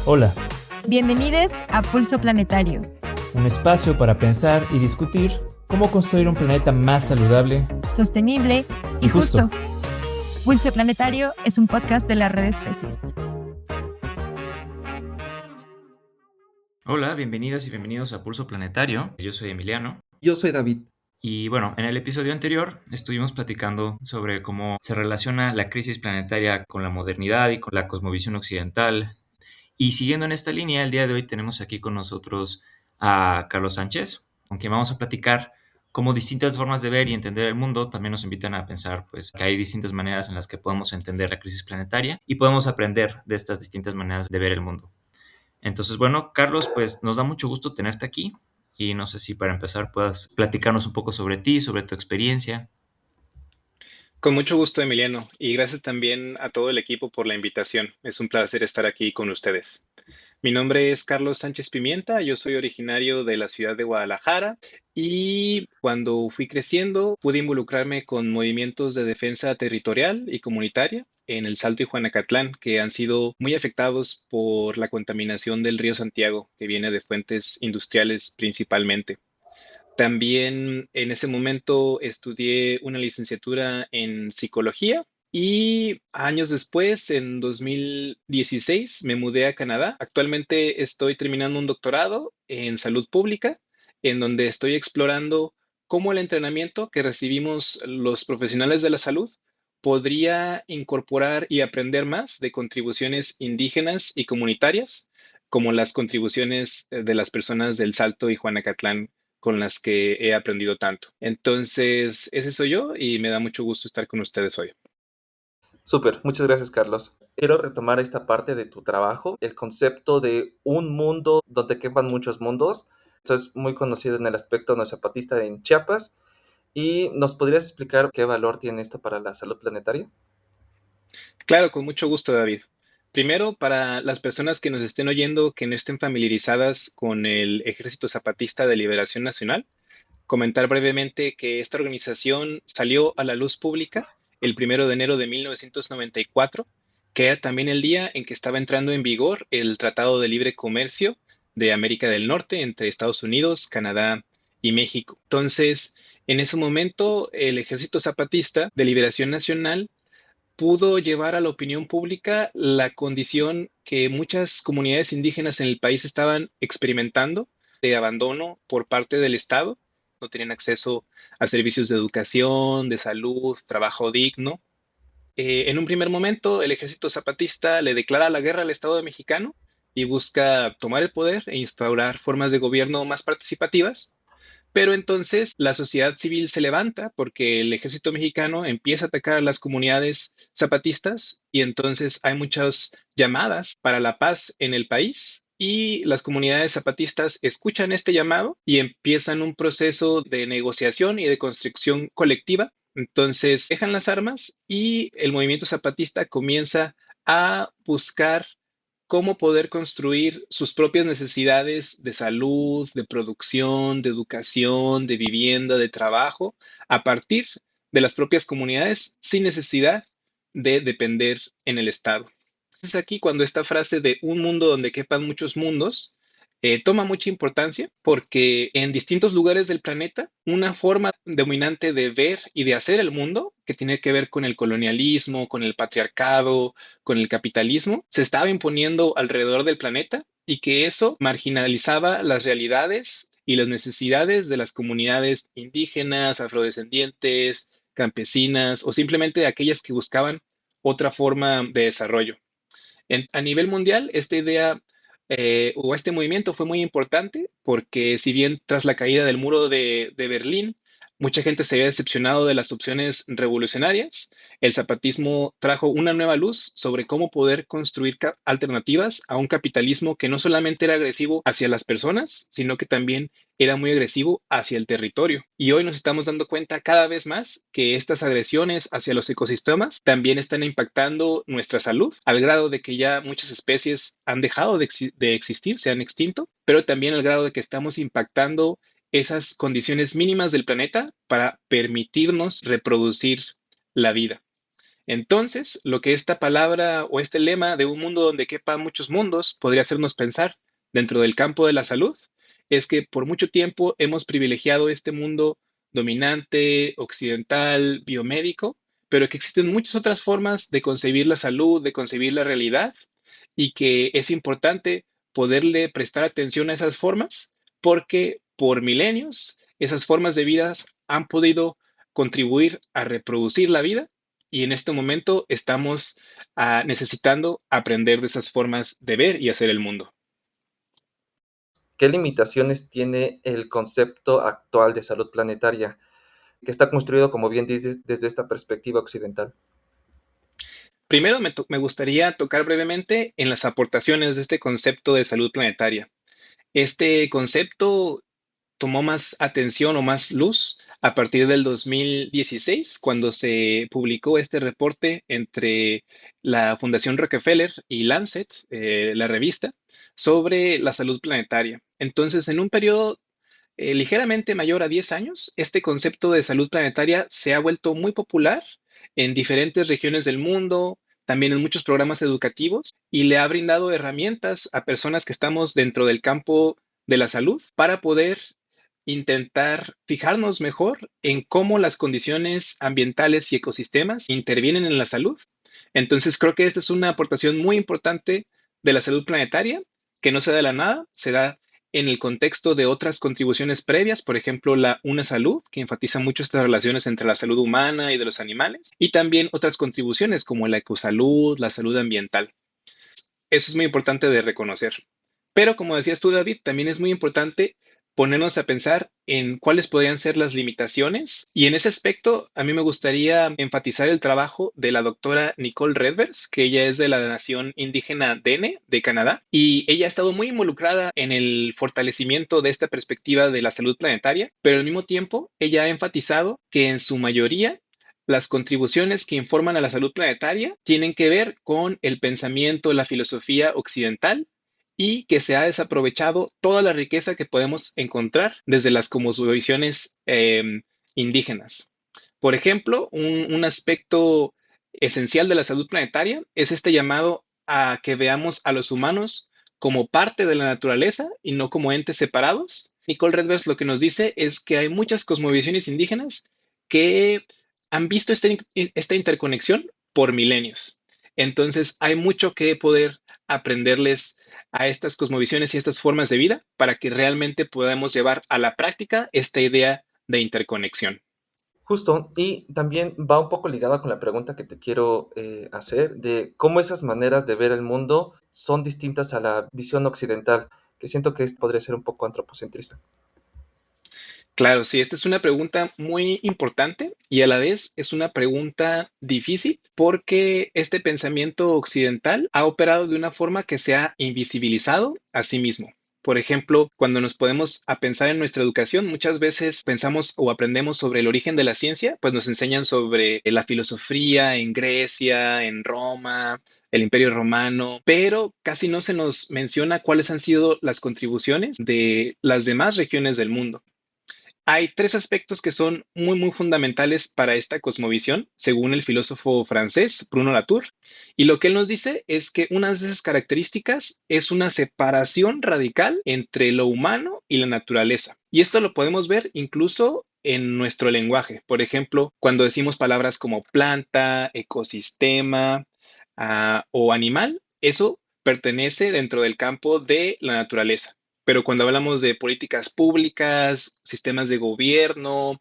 Hola, Bienvenidos a Pulso Planetario. un espacio para pensar y discutir cómo construir un planeta más saludable Sostenible y justo. Pulso Planetario es un podcast de la Red Especies. Hola, bienvenidas y bienvenidos a Pulso Planetario. Yo soy Emiliano. Yo soy David. Y bueno, en el episodio anterior estuvimos platicando sobre cómo se relaciona la crisis planetaria con la modernidad y con la cosmovisión occidental. Y siguiendo en esta línea, el día de hoy tenemos aquí con nosotros a Carlos Sánchez, con quien vamos a platicar cómo distintas formas de ver y entender el mundo también nos invitan a pensar pues, que hay distintas maneras en las que podemos entender la crisis planetaria y podemos aprender de estas distintas maneras de ver el mundo. Entonces, bueno, Carlos, pues nos da mucho gusto tenerte aquí y no sé si para empezar puedas platicarnos un poco sobre ti, sobre tu experiencia. Con mucho gusto, Emiliano, y gracias también a todo el equipo por la invitación. Es un placer estar aquí con ustedes. Mi nombre es Carlos Sánchez Pimienta, yo soy originario de la ciudad de Guadalajara y cuando fui creciendo pude involucrarme con movimientos de defensa territorial y comunitaria en El Salto y Juanacatlán, que han sido muy afectados por la contaminación del río Santiago, que viene de fuentes industriales principalmente. También en ese momento estudié una licenciatura en psicología y años después, en 2016, me mudé a Canadá. Actualmente estoy terminando un doctorado en salud pública, en donde estoy explorando cómo el entrenamiento que recibimos los profesionales de la salud podría incorporar y aprender más de contribuciones indígenas y comunitarias, como las contribuciones de las personas del Salto y Juanacatlán con las que he aprendido tanto. Entonces, ese soy yo y me da mucho gusto estar con ustedes hoy. Súper, muchas gracias, Carlos. Quiero retomar esta parte de tu trabajo, el concepto de un mundo donde quepan muchos mundos. Esto es muy conocido en el aspecto no zapatista en Chiapas. ¿Y nos podrías explicar qué valor tiene esto para la salud planetaria? Claro, con mucho gusto, David. Primero, para las personas que nos estén oyendo que no estén familiarizadas con el Ejército Zapatista de Liberación Nacional, comentar brevemente que esta organización salió a la luz pública el 1 de enero de 1994, que era también el día en que estaba entrando en vigor el Tratado de Libre Comercio de América del Norte entre Estados Unidos, Canadá y México. Entonces, en ese momento, el Ejército Zapatista de Liberación Nacional pudo llevar a la opinión pública la condición que muchas comunidades indígenas en el país estaban experimentando de abandono por parte del Estado. No tenían acceso a servicios de educación, de salud, trabajo digno. En un primer momento, el ejército zapatista le declara la guerra al Estado mexicano y busca tomar el poder e instaurar formas de gobierno más participativas. Pero entonces la sociedad civil se levanta porque el ejército mexicano empieza a atacar a las comunidades zapatistas y entonces hay muchas llamadas para la paz en el país y las comunidades zapatistas escuchan este llamado y empiezan un proceso de negociación y de construcción colectiva. Entonces dejan las armas y el movimiento zapatista comienza a buscar cómo poder construir sus propias necesidades de salud, de producción, de educación, de vivienda, de trabajo, a partir de las propias comunidades sin necesidad de depender en el Estado. Es aquí cuando esta frase de un mundo donde quepan muchos mundos toma mucha importancia porque en distintos lugares del planeta una forma dominante de ver y de hacer el mundo, que tiene que ver con el colonialismo, con el patriarcado, con el capitalismo, se estaba imponiendo alrededor del planeta y que eso marginalizaba las realidades y las necesidades de las comunidades indígenas, afrodescendientes, campesinas o simplemente aquellas que buscaban otra forma de desarrollo. A nivel mundial, esta idea o este movimiento fue muy importante porque si bien tras la caída del muro de Berlín, mucha gente se había decepcionado de las opciones revolucionarias, el zapatismo trajo una nueva luz sobre cómo poder construir alternativas a un capitalismo que no solamente era agresivo hacia las personas, sino que también era muy agresivo hacia el territorio. Y hoy nos estamos dando cuenta cada vez más que estas agresiones hacia los ecosistemas también están impactando nuestra salud, al grado de que ya muchas especies han dejado de existir, se han extinto, pero también al grado de que estamos impactando esas condiciones mínimas del planeta para permitirnos reproducir la vida. Entonces, lo que esta palabra o este lema de un mundo donde quepan muchos mundos podría hacernos pensar dentro del campo de la salud es que por mucho tiempo hemos privilegiado este mundo dominante, occidental, biomédico, pero que existen muchas otras formas de concebir la salud, de concebir la realidad, y que es importante poderle prestar atención a esas formas porque por milenios esas formas de vida han podido contribuir a reproducir la vida y en este momento estamos necesitando aprender de esas formas de ver y hacer el mundo. ¿Qué limitaciones tiene el concepto actual de salud planetaria, que está construido, como bien dices, desde esta perspectiva occidental? Primero me gustaría tocar brevemente en las aportaciones de este concepto de salud planetaria. Este concepto tomó más atención o más luz a partir del 2016, cuando se publicó este reporte entre la Fundación Rockefeller y Lancet, la revista, sobre la salud planetaria. Entonces, en un periodo ligeramente mayor a 10 años, este concepto de salud planetaria se ha vuelto muy popular en diferentes regiones del mundo, también en muchos programas educativos, y le ha brindado herramientas a personas que estamos dentro del campo de la salud para poder intentar fijarnos mejor en cómo las condiciones ambientales y ecosistemas intervienen en la salud. Entonces, creo que esta es una aportación muy importante de la salud planetaria, que no se da de la nada, se da en el contexto de otras contribuciones previas, por ejemplo, la Una Salud, que enfatiza mucho estas relaciones entre la salud humana y de los animales, y también otras contribuciones como la ecosalud, la salud ambiental. Eso es muy importante de reconocer. Pero como decías tú, David, también es muy importante ponernos a pensar en cuáles podrían ser las limitaciones. Y en ese aspecto, a mí me gustaría enfatizar el trabajo de la doctora Nicole Redvers, que ella es de la nación indígena Dene de Canadá, y ella ha estado muy involucrada en el fortalecimiento de esta perspectiva de la salud planetaria, pero al mismo tiempo, ella ha enfatizado que en su mayoría las contribuciones que informan a la salud planetaria tienen que ver con el pensamiento, la filosofía occidental y que se ha desaprovechado toda la riqueza que podemos encontrar desde las cosmovisiones indígenas. Por ejemplo, un aspecto esencial de la salud planetaria es este llamado a que veamos a los humanos como parte de la naturaleza y no como entes separados. Nicole Redvers lo que nos dice es que hay muchas cosmovisiones indígenas que han visto esta interconexión por milenios. Entonces, hay mucho que poder aprenderles a estas cosmovisiones y estas formas de vida para que realmente podamos llevar a la práctica esta idea de interconexión. Justo, y también va un poco ligada con la pregunta que te quiero hacer de cómo esas maneras de ver el mundo son distintas a la visión occidental, que siento que podría ser un poco antropocentrista. Claro, sí, esta es una pregunta muy importante y a la vez es una pregunta difícil porque este pensamiento occidental ha operado de una forma que se ha invisibilizado a sí mismo. Por ejemplo, cuando nos podemos a pensar en nuestra educación, muchas veces pensamos o aprendemos sobre el origen de la ciencia, pues nos enseñan sobre la filosofía en Grecia, en Roma, el Imperio Romano, pero casi no se nos menciona cuáles han sido las contribuciones de las demás regiones del mundo. Hay tres aspectos que son muy fundamentales para esta cosmovisión, según el filósofo francés Bruno Latour. Y lo que él nos dice es que una de esas características es una separación radical entre lo humano y la naturaleza. Y esto lo podemos ver incluso en nuestro lenguaje. Por ejemplo, cuando decimos palabras como planta, ecosistema, o animal, eso pertenece dentro del campo de la naturaleza. Pero cuando hablamos de políticas públicas, sistemas de gobierno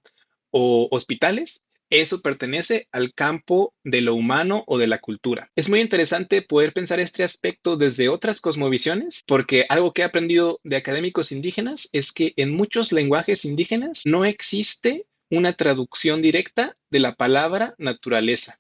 o hospitales, eso pertenece al campo de lo humano o de la cultura. Es muy interesante poder pensar este aspecto desde otras cosmovisiones, porque algo que he aprendido de académicos indígenas es que en muchos lenguajes indígenas no existe una traducción directa de la palabra naturaleza.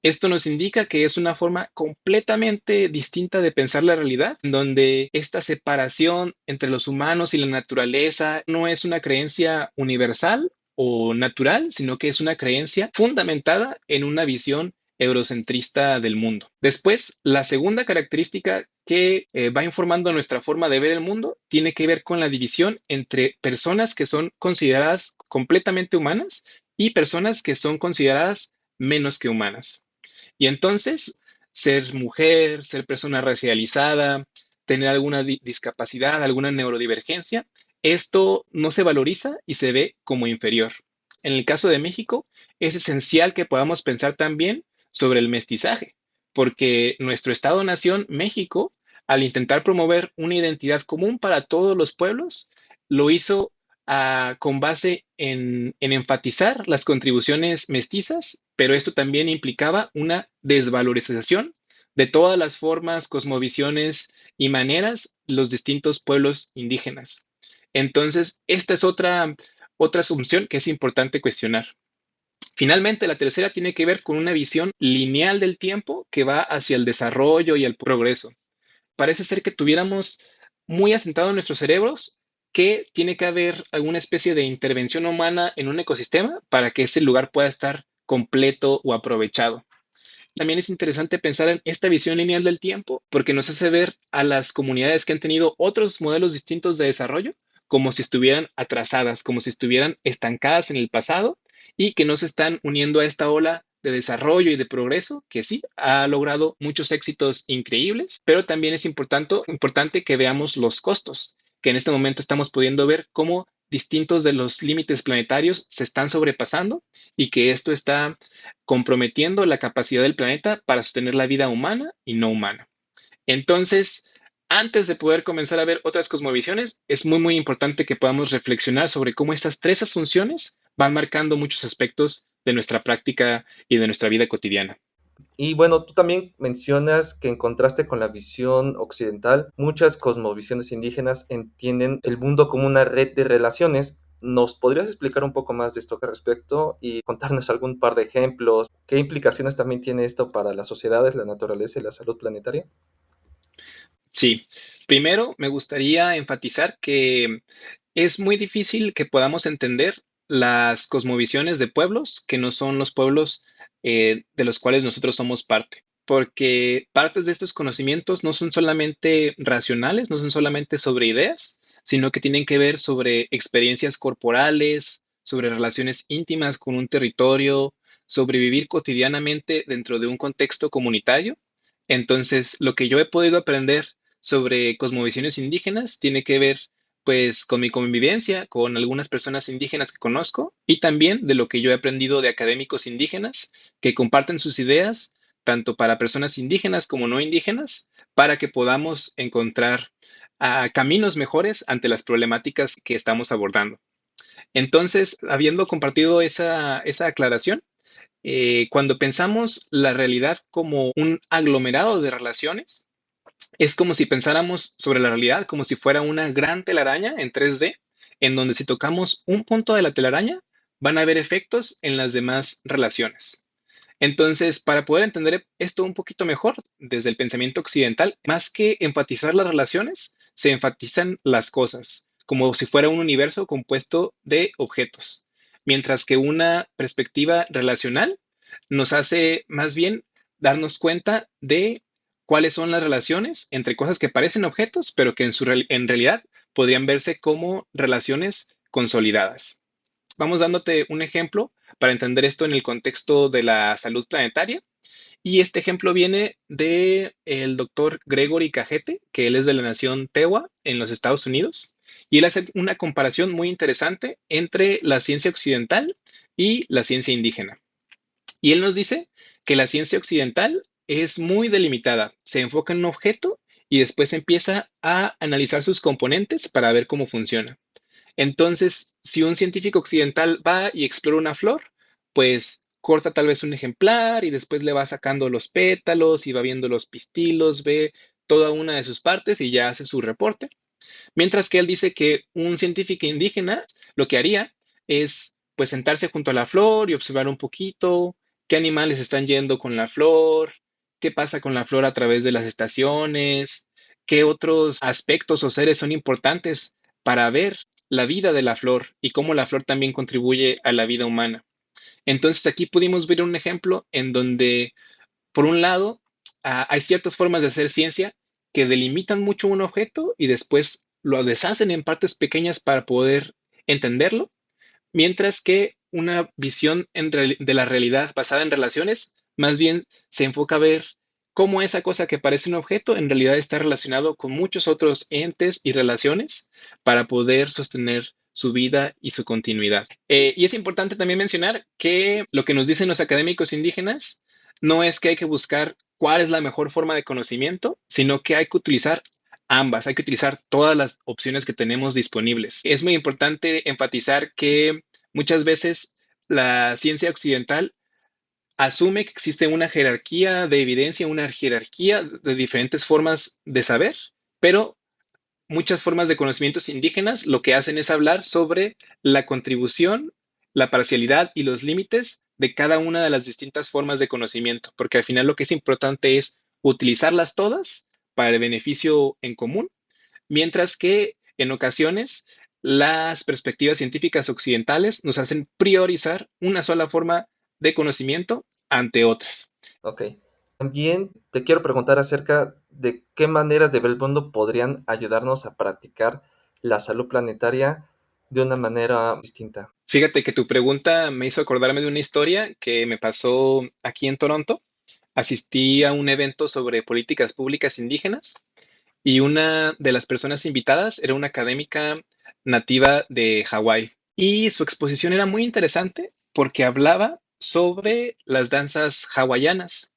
Esto nos indica que es una forma completamente distinta de pensar la realidad, en donde esta separación entre los humanos y la naturaleza no es una creencia universal o natural, sino que es una creencia fundamentada en una visión eurocentrista del mundo. Después, la segunda característica que va informando nuestra forma de ver el mundo tiene que ver con la división entre personas que son consideradas completamente humanas y personas que son consideradas menos que humanas. Y entonces, ser mujer, ser persona racializada, tener alguna discapacidad, alguna neurodivergencia, esto no se valoriza y se ve como inferior. En el caso de México, es esencial que podamos pensar también sobre el mestizaje, porque nuestro Estado-nación, México, al intentar promover una identidad común para todos los pueblos, lo hizo con base en enfatizar las contribuciones mestizas, pero esto también implicaba una desvalorización de todas las formas, cosmovisiones y maneras de los distintos pueblos indígenas. Entonces, esta es otra asunción que es importante cuestionar. Finalmente, la tercera tiene que ver con una visión lineal del tiempo que va hacia el desarrollo y el progreso. Parece ser que tuviéramos muy asentado en nuestros cerebros que tiene que haber alguna especie de intervención humana en un ecosistema para que ese lugar pueda estar completo o aprovechado. También es interesante pensar en esta visión lineal del tiempo porque nos hace ver a las comunidades que han tenido otros modelos distintos de desarrollo como si estuvieran atrasadas, como si estuvieran estancadas en el pasado y que no se están uniendo a esta ola de desarrollo y de progreso que sí ha logrado muchos éxitos increíbles, pero también es importante que veamos los costos, que en este momento estamos pudiendo ver cómo distintos de los límites planetarios se están sobrepasando y que esto está comprometiendo la capacidad del planeta para sostener la vida humana y no humana. Entonces, antes de poder comenzar a ver otras cosmovisiones, es muy importante que podamos reflexionar sobre cómo estas tres asunciones van marcando muchos aspectos de nuestra práctica y de nuestra vida cotidiana. Y bueno, tú también mencionas que en contraste con la visión occidental, muchas cosmovisiones indígenas entienden el mundo como una red de relaciones. ¿Nos podrías explicar un poco más de esto al respecto y contarnos algún par de ejemplos? ¿Qué implicaciones también tiene esto para las sociedades, la naturaleza y la salud planetaria? Sí, primero me gustaría enfatizar que es muy difícil que podamos entender las cosmovisiones de pueblos que no son los pueblos de los cuales nosotros somos parte, porque partes de estos conocimientos no son solamente racionales, no son solamente sobre ideas, sino que tienen que ver sobre experiencias corporales, sobre relaciones íntimas con un territorio, sobre vivir cotidianamente dentro de un contexto comunitario. Entonces, lo que yo he podido aprender sobre cosmovisiones indígenas tiene que ver pues con mi convivencia con algunas personas indígenas que conozco y también de lo que yo he aprendido de académicos indígenas que comparten sus ideas tanto para personas indígenas como no indígenas para que podamos encontrar caminos mejores ante las problemáticas que estamos abordando. Entonces, habiendo compartido esa aclaración, cuando pensamos la realidad como un aglomerado de relaciones, es como si pensáramos sobre la realidad como si fuera una gran telaraña en 3D, en donde si tocamos un punto de la telaraña, van a haber efectos en las demás relaciones. Entonces, para poder entender esto un poquito mejor desde el pensamiento occidental, más que enfatizar las relaciones, se enfatizan las cosas, como si fuera un universo compuesto de objetos, mientras que una perspectiva relacional nos hace más bien darnos cuenta de cuáles son las relaciones entre cosas que parecen objetos, pero que en realidad podrían verse como relaciones consolidadas. Vamos dándote un ejemplo para entender esto en el contexto de la salud planetaria. Y este ejemplo viene de el doctor Gregory Cajete, que él es de la nación Tewa en los Estados Unidos. Y él hace una comparación muy interesante entre la ciencia occidental y la ciencia indígena. Y él nos dice que la ciencia occidental es muy delimitada, se enfoca en un objeto y después empieza a analizar sus componentes para ver cómo funciona. Entonces, si un científico occidental va y explora una flor, pues corta tal vez un ejemplar y después le va sacando los pétalos y va viendo los pistilos, ve toda una de sus partes y ya hace su reporte. Mientras que él dice que un científico indígena lo que haría es pues sentarse junto a la flor y observar un poquito qué animales están yendo con la flor, qué pasa con la flor a través de las estaciones, qué otros aspectos o seres son importantes para ver la vida de la flor y cómo la flor también contribuye a la vida humana. Entonces aquí pudimos ver un ejemplo en donde, por un lado, hay ciertas formas de hacer ciencia que delimitan mucho un objeto y después lo deshacen en partes pequeñas para poder entenderlo, mientras que una visión de la realidad basada en relaciones Más bien se enfoca a ver cómo esa cosa que parece un objeto en realidad está relacionado con muchos otros entes y relaciones para poder sostener su vida y su continuidad. Y es importante también mencionar que lo que nos dicen los académicos indígenas no es que hay que buscar cuál es la mejor forma de conocimiento, sino que hay que utilizar ambas, hay que utilizar todas las opciones que tenemos disponibles. Es muy importante enfatizar que muchas veces la ciencia occidental asume que existe una jerarquía de evidencia, una jerarquía de diferentes formas de saber, pero muchas formas de conocimientos indígenas lo que hacen es hablar sobre la contribución, la parcialidad y los límites de cada una de las distintas formas de conocimiento, porque al final lo que es importante es utilizarlas todas para el beneficio en común, mientras que en ocasiones las perspectivas científicas occidentales nos hacen priorizar una sola forma de conocimiento ante otras. Ok. También te quiero preguntar acerca de qué maneras de ver el mundo podrían ayudarnos a practicar la salud planetaria de una manera distinta. Fíjate que tu pregunta me hizo acordarme de una historia que me pasó aquí en Toronto. Asistí a un evento sobre políticas públicas indígenas y una de las personas invitadas era una académica nativa de Hawái. Y su exposición era muy interesante porque hablaba sobre las danzas hawaianas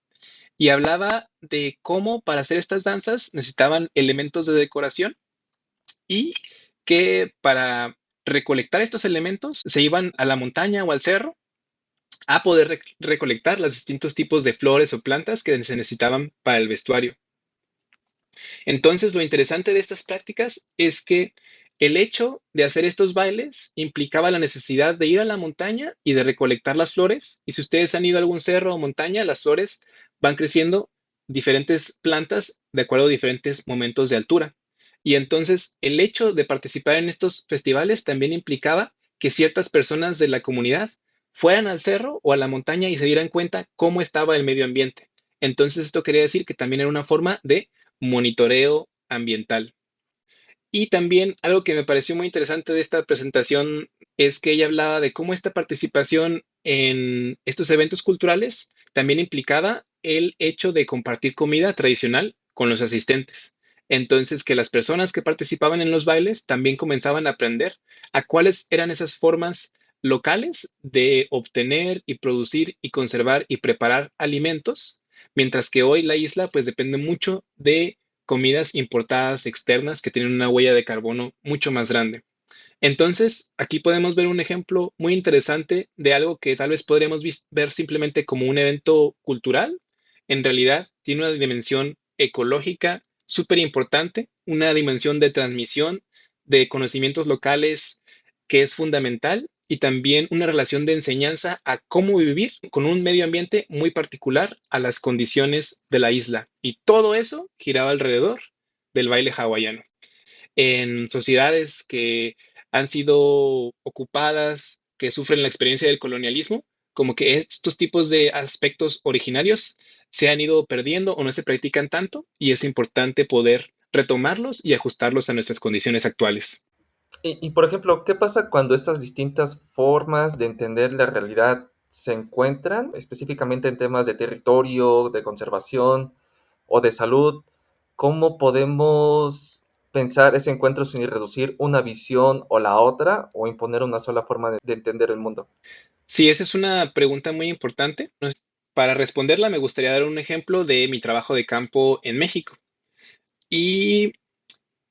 y hablaba de cómo para hacer estas danzas necesitaban elementos de decoración y que para recolectar estos elementos se iban a la montaña o al cerro a poder recolectar los distintos tipos de flores o plantas que se necesitaban para el vestuario. Entonces, lo interesante de estas prácticas es que el hecho de hacer estos bailes implicaba la necesidad de ir a la montaña y de recolectar las flores. Y si ustedes han ido a algún cerro o montaña, las flores van creciendo diferentes plantas de acuerdo a diferentes momentos de altura. Y entonces el hecho de participar en estos festivales también implicaba que ciertas personas de la comunidad fueran al cerro o a la montaña y se dieran cuenta cómo estaba el medio ambiente. Entonces esto quería decir que también era una forma de monitoreo ambiental. Y también algo que me pareció muy interesante de esta presentación es que ella hablaba de cómo esta participación en estos eventos culturales también implicaba el hecho de compartir comida tradicional con los asistentes. Entonces, que las personas que participaban en los bailes también comenzaban a aprender a cuáles eran esas formas locales de obtener y producir y conservar y preparar alimentos, mientras que hoy la isla pues depende mucho de comidas importadas externas que tienen una huella de carbono mucho más grande. Entonces, aquí podemos ver un ejemplo muy interesante de algo que tal vez podríamos ver simplemente como un evento cultural. En realidad, tiene una dimensión ecológica súper importante, una dimensión de transmisión de conocimientos locales que es fundamental y también una relación de enseñanza a cómo vivir con un medio ambiente muy particular a las condiciones de la isla. Y todo eso giraba alrededor del baile hawaiano. En sociedades que han sido ocupadas, que sufren la experiencia del colonialismo, como que estos tipos de aspectos originarios se han ido perdiendo o no se practican tanto y es importante poder retomarlos y ajustarlos a nuestras condiciones actuales. Por ejemplo, ¿qué pasa cuando estas distintas formas de entender la realidad se encuentran, específicamente en temas de territorio, de conservación o de salud? ¿Cómo podemos pensar ese encuentro sin reducir una visión o la otra o imponer una sola forma de entender el mundo? Sí, esa es una pregunta muy importante. Para responderla, me gustaría dar un ejemplo de mi trabajo de campo en México. Y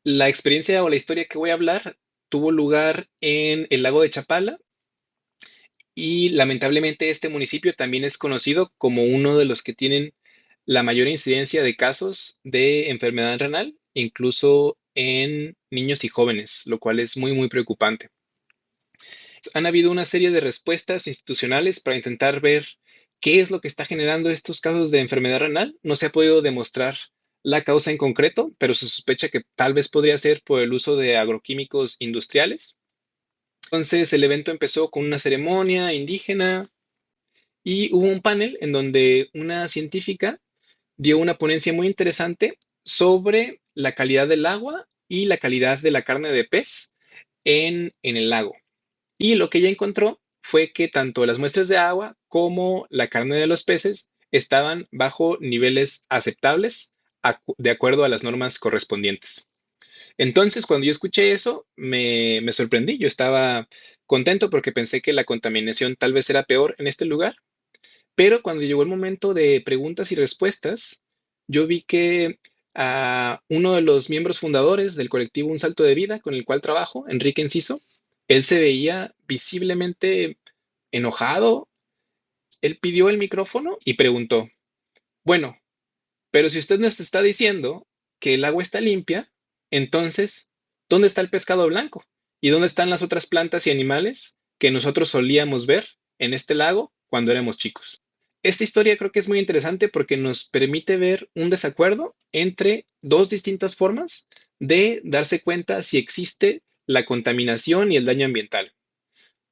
la experiencia o la historia que voy a hablar tuvo lugar en el lago de Chapala y lamentablemente este municipio también es conocido como uno de los que tienen la mayor incidencia de casos de enfermedad renal, incluso en niños y jóvenes, lo cual es muy, muy preocupante. Han habido una serie de respuestas institucionales para intentar ver qué es lo que está generando estos casos de enfermedad renal. No se ha podido demostrar la causa en concreto, pero se sospecha que tal vez podría ser por el uso de agroquímicos industriales. Entonces el evento empezó con una ceremonia indígena y hubo un panel en donde una científica dio una ponencia muy interesante sobre la calidad del agua y la calidad de la carne de pez en el lago. Y lo que ella encontró fue que tanto las muestras de agua como la carne de los peces estaban bajo niveles aceptables de acuerdo a las normas correspondientes. Entonces, cuando yo escuché eso, me sorprendí. Yo estaba contento porque pensé que la contaminación tal vez era peor en este lugar, pero cuando llegó el momento de preguntas y respuestas, yo vi que uno de los miembros fundadores del colectivo Un Salto de Vida, con el cual trabajo, Enrique Enciso, él se veía visiblemente enojado. Él pidió el micrófono y preguntó, bueno, pero si usted nos está diciendo que el agua está limpia, entonces, ¿dónde está el pescado blanco? ¿Y dónde están las otras plantas y animales que nosotros solíamos ver en este lago cuando éramos chicos? Esta historia creo que es muy interesante porque nos permite ver un desacuerdo entre dos distintas formas de darse cuenta si existe la contaminación y el daño ambiental.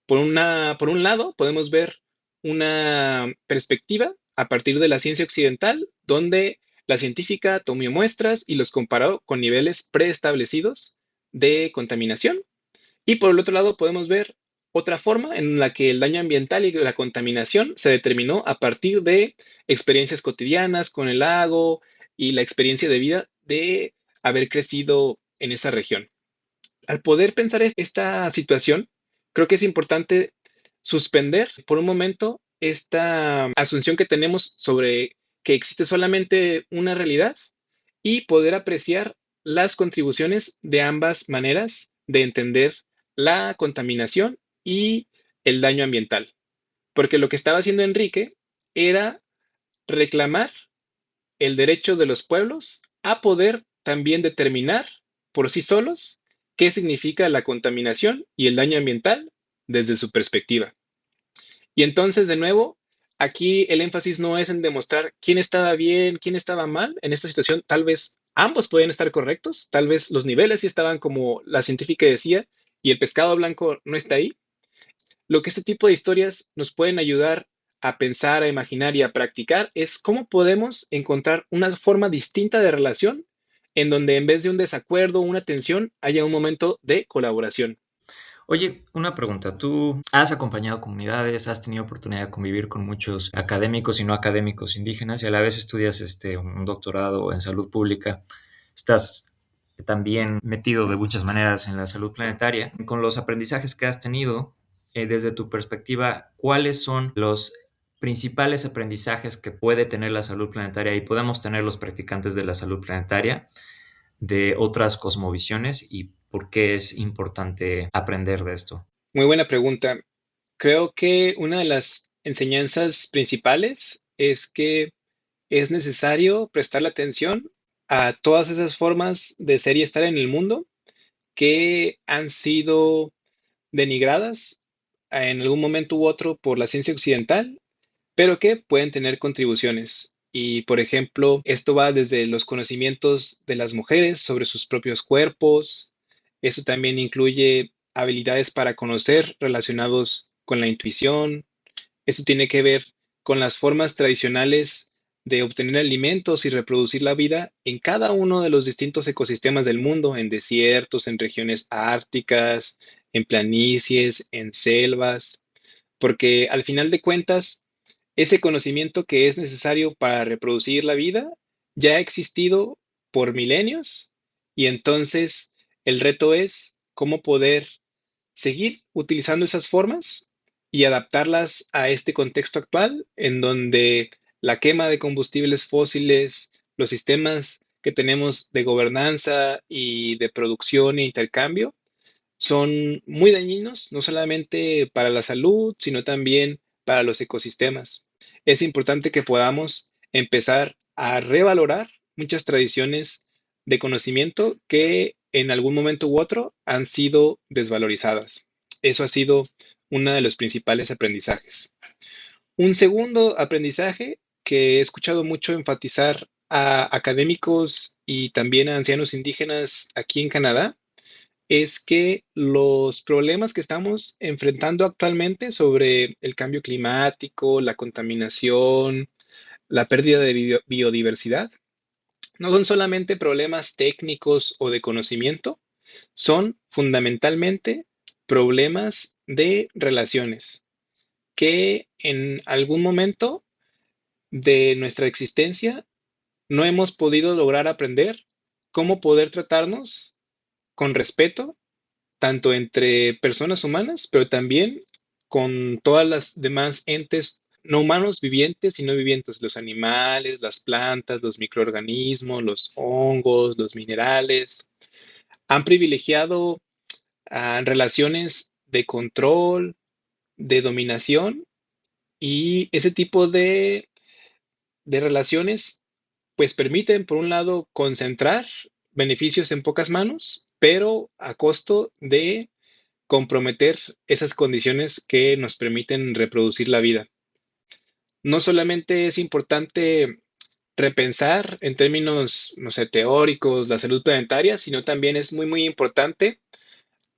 Por un lado, podemos ver una perspectiva a partir de la ciencia occidental, donde la científica tomó muestras y los comparó con niveles preestablecidos de contaminación. Y por el otro lado, podemos ver otra forma en la que el daño ambiental y la contaminación se determinó a partir de experiencias cotidianas con el lago y la experiencia de vida de haber crecido en esa región. Al poder pensar esta situación, creo que es importante suspender por un momento esta asunción que tenemos sobre que existe solamente una realidad y poder apreciar las contribuciones de ambas maneras de entender la contaminación y el daño ambiental. Porque lo que estaba haciendo Enrique era reclamar el derecho de los pueblos a poder también determinar por sí solos qué significa la contaminación y el daño ambiental desde su perspectiva. Y entonces, de nuevo, aquí el énfasis no es en demostrar quién estaba bien, quién estaba mal. En esta situación, tal vez ambos podían estar correctos, tal vez los niveles sí estaban como la científica decía y el pescado blanco no está ahí. Lo que este tipo de historias nos pueden ayudar a pensar, a imaginar y a practicar es cómo podemos encontrar una forma distinta de relación en donde en vez de un desacuerdo o una tensión haya un momento de colaboración. Oye, una pregunta. ¿Tú has acompañado comunidades, has tenido oportunidad de convivir con muchos académicos y no académicos indígenas y a la vez estudias un doctorado en salud pública? Estás también metido de muchas maneras en la salud planetaria. Con los aprendizajes que has tenido, desde tu perspectiva, ¿cuáles son los principales aprendizajes que puede tener la salud planetaria y podemos tener los practicantes de la salud planetaria de otras cosmovisiones y por qué es importante aprender de esto? Muy buena pregunta. Creo que una de las enseñanzas principales es que es necesario prestarle atención a todas esas formas de ser y estar en el mundo que han sido denigradas en algún momento u otro por la ciencia occidental, pero que pueden tener contribuciones. Y, por ejemplo, esto va desde los conocimientos de las mujeres sobre sus propios cuerpos. Eso también incluye habilidades para conocer relacionados con la intuición. Eso tiene que ver con las formas tradicionales de obtener alimentos y reproducir la vida en cada uno de los distintos ecosistemas del mundo, en desiertos, en regiones árticas, en planicies, en selvas, porque al final de cuentas, ese conocimiento que es necesario para reproducir la vida ya ha existido por milenios y entonces el reto es cómo poder seguir utilizando esas formas y adaptarlas a este contexto actual en donde la quema de combustibles fósiles, los sistemas que tenemos de gobernanza y de producción e intercambio son muy dañinos, no solamente para la salud, sino también para los ecosistemas. Es importante que podamos empezar a revalorar muchas tradiciones de conocimiento que en algún momento u otro han sido desvalorizadas. Eso ha sido uno de los principales aprendizajes. Un segundo aprendizaje que he escuchado mucho enfatizar a académicos y también a ancianos indígenas aquí en Canadá es que los problemas que estamos enfrentando actualmente sobre el cambio climático, la contaminación, la pérdida de biodiversidad, no son solamente problemas técnicos o de conocimiento, son fundamentalmente problemas de relaciones que en algún momento de nuestra existencia no hemos podido lograr aprender cómo poder tratarnos con respeto, tanto entre personas humanas, pero también con todas las demás entes no humanos vivientes y no vivientes, los animales, las plantas, los microorganismos, los hongos, los minerales. Han privilegiado relaciones de control, de dominación, y ese tipo de relaciones pues permiten, por un lado, concentrar beneficios en pocas manos, pero a costo de comprometer esas condiciones que nos permiten reproducir la vida. No solamente es importante repensar en términos, no sé, teóricos la salud planetaria, sino también es muy, muy importante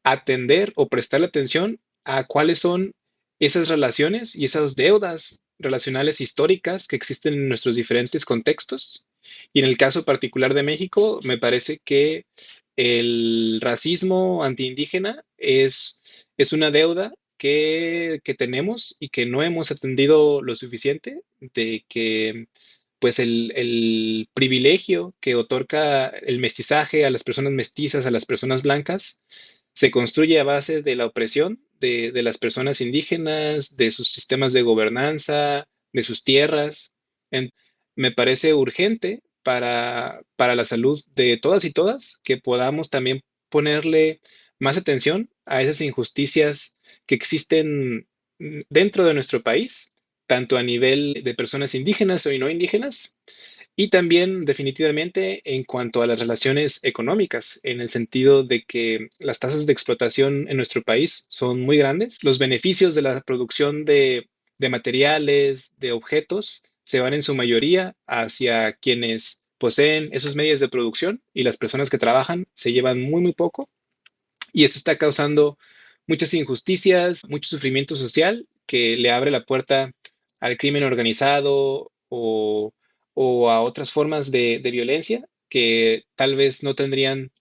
atender o prestarle atención a cuáles son esas relaciones y esas deudas relacionales históricas que existen en nuestros diferentes contextos. Y en el caso particular de México, me parece que el racismo antiindígena es una deuda que tenemos y que no hemos atendido lo suficiente, de que pues el privilegio que otorga el mestizaje a las personas mestizas, a las personas blancas, se construye a base de la opresión de las personas indígenas, de sus sistemas de gobernanza, de sus tierras. En- Me parece urgente para la salud de todas y todas que podamos también ponerle más atención a esas injusticias que existen dentro de nuestro país, tanto a nivel de personas indígenas o no indígenas, y también definitivamente en cuanto a las relaciones económicas, en el sentido de que las tasas de explotación en nuestro país son muy grandes. Los beneficios de la producción de materiales, de objetos, se van en su mayoría hacia quienes poseen esos medios de producción, y las personas que trabajan se llevan muy, muy poco. Y eso está causando muchas injusticias, mucho sufrimiento social que le abre la puerta al crimen organizado o a otras formas de violencia que tal vez no tendrían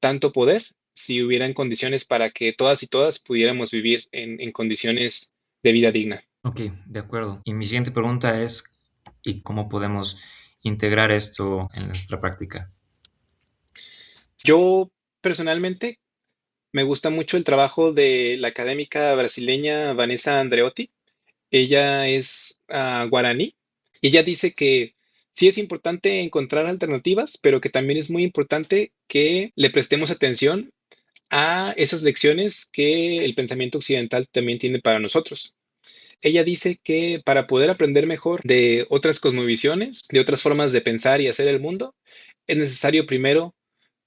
tanto poder si hubieran condiciones para que todas y todas pudiéramos vivir en condiciones de vida digna. Ok, de acuerdo. Y mi siguiente pregunta es, ¿y cómo podemos integrar esto en nuestra práctica? Yo personalmente me gusta mucho el trabajo de la académica brasileña Vanessa Andreotti. Ella es guaraní, y ella dice que sí es importante encontrar alternativas, pero que también es muy importante que le prestemos atención a esas lecciones que el pensamiento occidental también tiene para nosotros. Ella dice que para poder aprender mejor de otras cosmovisiones, de otras formas de pensar y hacer el mundo, es necesario primero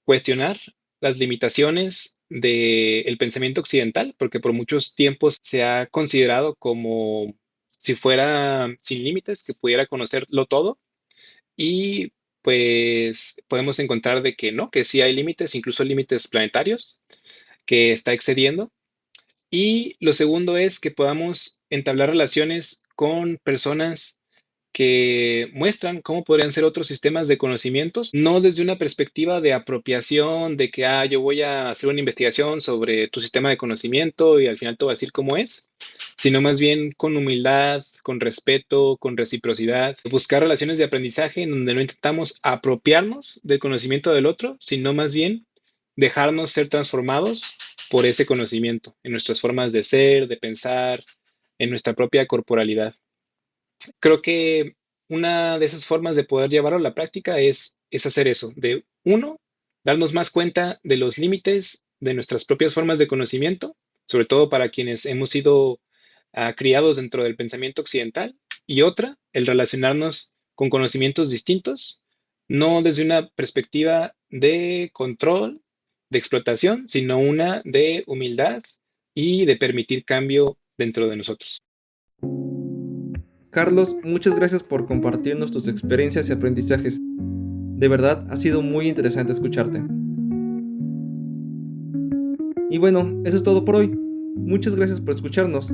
cuestionar las limitaciones del pensamiento occidental, porque por muchos tiempos se ha considerado como si fuera sin límites, que pudiera conocerlo todo, y pues podemos encontrar de que no, que sí hay límites, incluso límites planetarios, que está excediendo. Y lo segundo es que podamos entablar relaciones con personas que muestran cómo podrían ser otros sistemas de conocimientos, no desde una perspectiva de apropiación, de que yo voy a hacer una investigación sobre tu sistema de conocimiento y al final te voy a decir cómo es, sino más bien con humildad, con respeto, con reciprocidad, buscar relaciones de aprendizaje en donde no intentamos apropiarnos del conocimiento del otro, sino más bien dejarnos ser transformados por ese conocimiento en nuestras formas de ser, de pensar, en nuestra propia corporalidad. Creo que una de esas formas de poder llevarlo a la práctica es hacer eso, de uno, darnos más cuenta de los límites de nuestras propias formas de conocimiento, sobre todo para quienes hemos sido criados dentro del pensamiento occidental, y otra, el relacionarnos con conocimientos distintos, no desde una perspectiva de control, de explotación, sino una de humildad y de permitir cambio dentro de nosotros. Carlos, muchas gracias por compartirnos tus experiencias y aprendizajes. De verdad, ha sido muy interesante escucharte. Y bueno, eso es todo por hoy. Muchas gracias por escucharnos.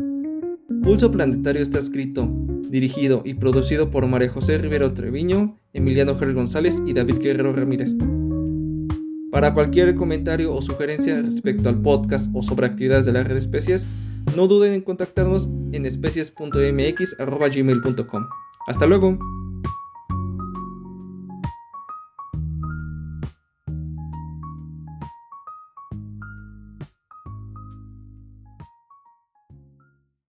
Pulso Planetario está escrito, dirigido y producido por María José Rivero Treviño, Emiliano Jerry González y David Guerrero Ramírez. Para cualquier comentario o sugerencia respecto al podcast o sobre actividades de la red Especies, no duden en contactarnos en especies.mx@gmail.com. Hasta luego.